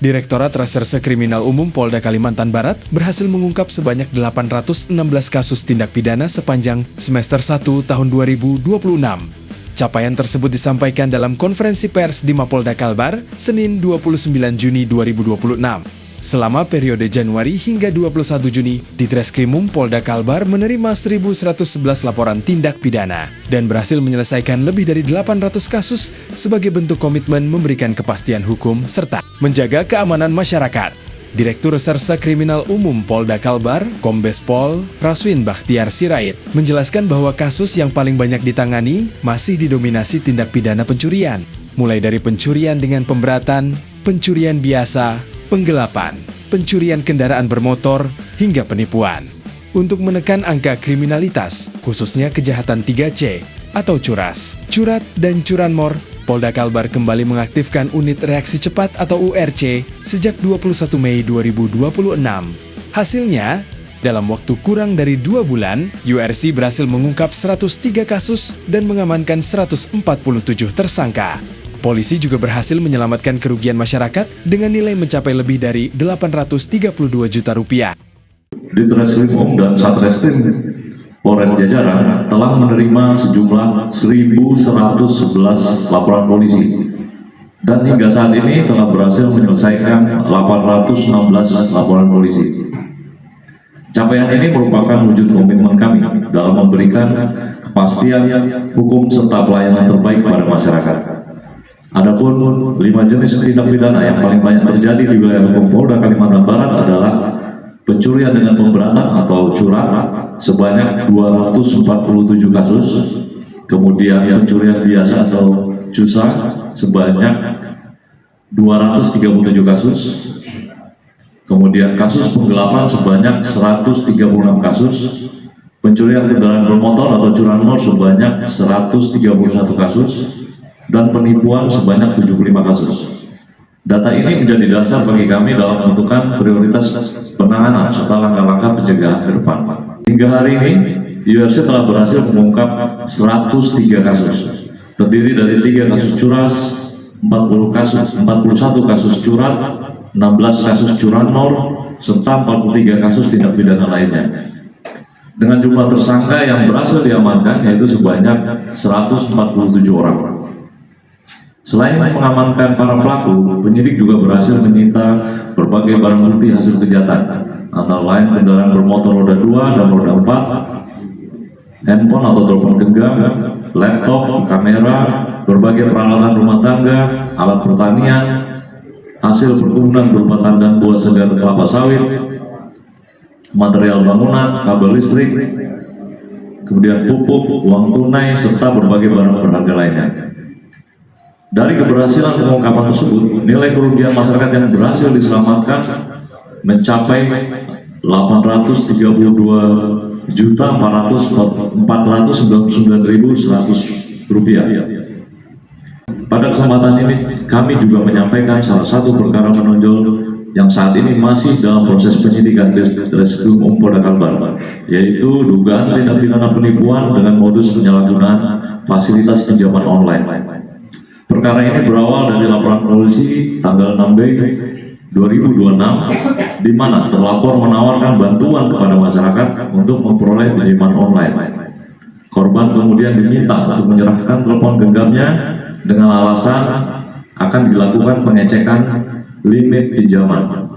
Direktorat Reserse Kriminal Umum Polda Kalimantan Barat berhasil mengungkap sebanyak 816 kasus tindak pidana sepanjang semester 1 tahun 2026. Capaian tersebut disampaikan dalam konferensi pers di Mapolda Kalbar, Senin 29 Juni 2026. Selama periode Januari hingga 21 Juni, Ditreskrimum Polda Kalbar menerima 1.111 laporan tindak pidana dan berhasil menyelesaikan lebih dari 800 kasus sebagai bentuk komitmen memberikan kepastian hukum serta menjaga keamanan masyarakat. Direktur Reserse Kriminal Umum Polda Kalbar, Kombes Pol Raswin Bakhtiar Sirait, menjelaskan bahwa kasus yang paling banyak ditangani masih didominasi tindak pidana pencurian, mulai dari pencurian dengan pemberatan, pencurian biasa, penggelapan, pencurian kendaraan bermotor, hingga penipuan. Untuk menekan angka kriminalitas, khususnya kejahatan 3C atau curas, curat, dan curanmor, Polda Kalbar kembali mengaktifkan unit reaksi cepat atau URC sejak 21 Mei 2026. Hasilnya, dalam waktu kurang dari 2 bulan, URC berhasil mengungkap 103 kasus dan mengamankan 147 tersangka. Polisi juga berhasil menyelamatkan kerugian masyarakat dengan nilai mencapai lebih dari 832 juta rupiah. Ditreskrimum dan Satreskrim Polres Jajaran telah menerima sejumlah 1.111 laporan polisi dan hingga saat ini telah berhasil menyelesaikan 816 laporan polisi. Capaian ini merupakan wujud komitmen kami dalam memberikan kepastian hukum serta pelayanan terbaik kepada masyarakat. Adapun 5 jenis tindak pidana yang paling banyak terjadi di wilayah hukum Polda Kalimantan Barat adalah pencurian dengan pemberatan atau curang sebanyak 247 kasus, kemudian pencurian biasa atau cusa sebanyak 237 kasus, kemudian kasus penggelapan sebanyak 136 kasus, pencurian kendaraan bermotor atau curanmor sebanyak 131 kasus, dan penipuan sebanyak 75 kasus. Data ini menjadi dasar bagi kami dalam menentukan prioritas penanganan serta langkah-langkah pencegahan ke depan. Hingga hari ini, URC telah berhasil mengungkap 103 kasus, terdiri dari 3 kasus curas, 41 kasus curat, 16 kasus curanmor, serta 43 kasus tindak pidana lainnya. Dengan jumlah tersangka yang berhasil diamankan yaitu sebanyak 147 orang. Selain mengamankan para pelaku, penyidik juga berhasil menyita berbagai barang bukti hasil kejahatan, antara lain kendaraan bermotor roda 2 dan roda 4, handphone atau telepon genggam, laptop, kamera, berbagai peralatan rumah tangga, alat pertanian, hasil perkebunan berupa tandan buah segar kelapa sawit, material bangunan, kabel listrik, kemudian pupuk, uang tunai, serta berbagai barang berharga lainnya. Dari keberhasilan pengungkapan tersebut, nilai kerugian masyarakat yang berhasil diselamatkan mencapai 832.499.100 rupiah. Pada kesempatan ini, kami juga menyampaikan salah satu perkara menonjol yang saat ini masih dalam proses penyidikan Ditreskrimum Polda Kalbar, yaitu dugaan tindak pidana penipuan dengan modus penyalahgunaan fasilitas pinjaman online. Perkara ini berawal dari laporan polisi tanggal 6 Mei 2026, di mana terlapor menawarkan bantuan kepada masyarakat untuk memperoleh pinjaman online. Korban kemudian diminta untuk menyerahkan telepon genggamnya dengan alasan akan dilakukan pengecekan limit pinjaman.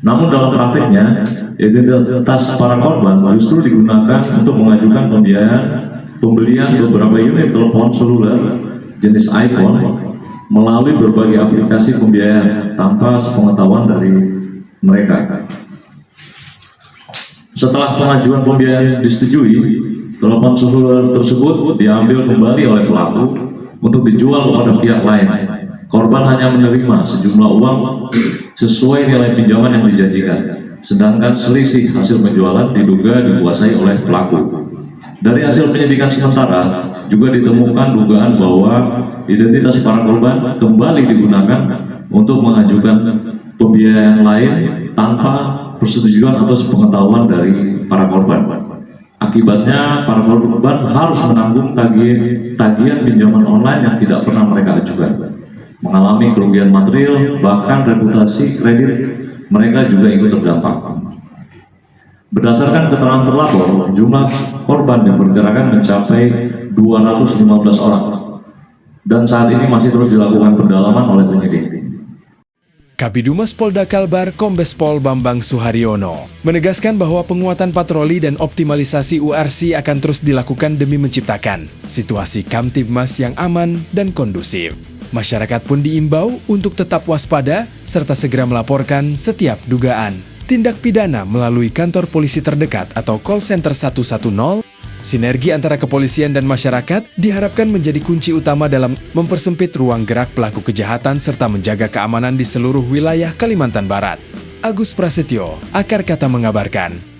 Namun dalam praktiknya, identitas para korban justru digunakan untuk mengajukan pembelian beberapa unit telepon seluler jenis iPhone melalui berbagai aplikasi pembiayaan tanpa sepengetahuan dari mereka. Setelah pengajuan pembiayaan disetujui, telepon seluler tersebut diambil kembali oleh pelaku untuk dijual kepada pihak lain. Korban hanya menerima sejumlah uang sesuai nilai pinjaman yang dijanjikan, sedangkan selisih hasil penjualan diduga dikuasai oleh pelaku. Dari hasil penyidikan sementara, juga ditemukan dugaan bahwa identitas para korban kembali digunakan untuk mengajukan pembiayaan lain tanpa persetujuan atau sepengetahuan dari para korban. Akibatnya, para korban harus menanggung tagihan pinjaman online yang tidak pernah mereka ajukan. mengalami kerugian material, bahkan reputasi kredit mereka juga ikut terdampak. Berdasarkan keterangan terlapor, jumlah korban yang bergerakan mencapai 215 orang dan saat ini masih terus dilakukan pendalaman oleh penyidik. Kabidumas Polda Kalbar Kombes Pol Bambang Suharyono menegaskan bahwa penguatan patroli dan optimalisasi URC akan terus dilakukan demi menciptakan situasi Kamtibmas yang aman dan kondusif. Masyarakat pun diimbau untuk tetap waspada serta segera melaporkan setiap dugaan tindak pidana melalui kantor polisi terdekat atau call center 110. Sinergi antara kepolisian dan masyarakat diharapkan menjadi kunci utama dalam mempersempit ruang gerak pelaku kejahatan serta menjaga keamanan di seluruh wilayah Kalimantan Barat. Agus Prasetyo, Akar Kata mengabarkan.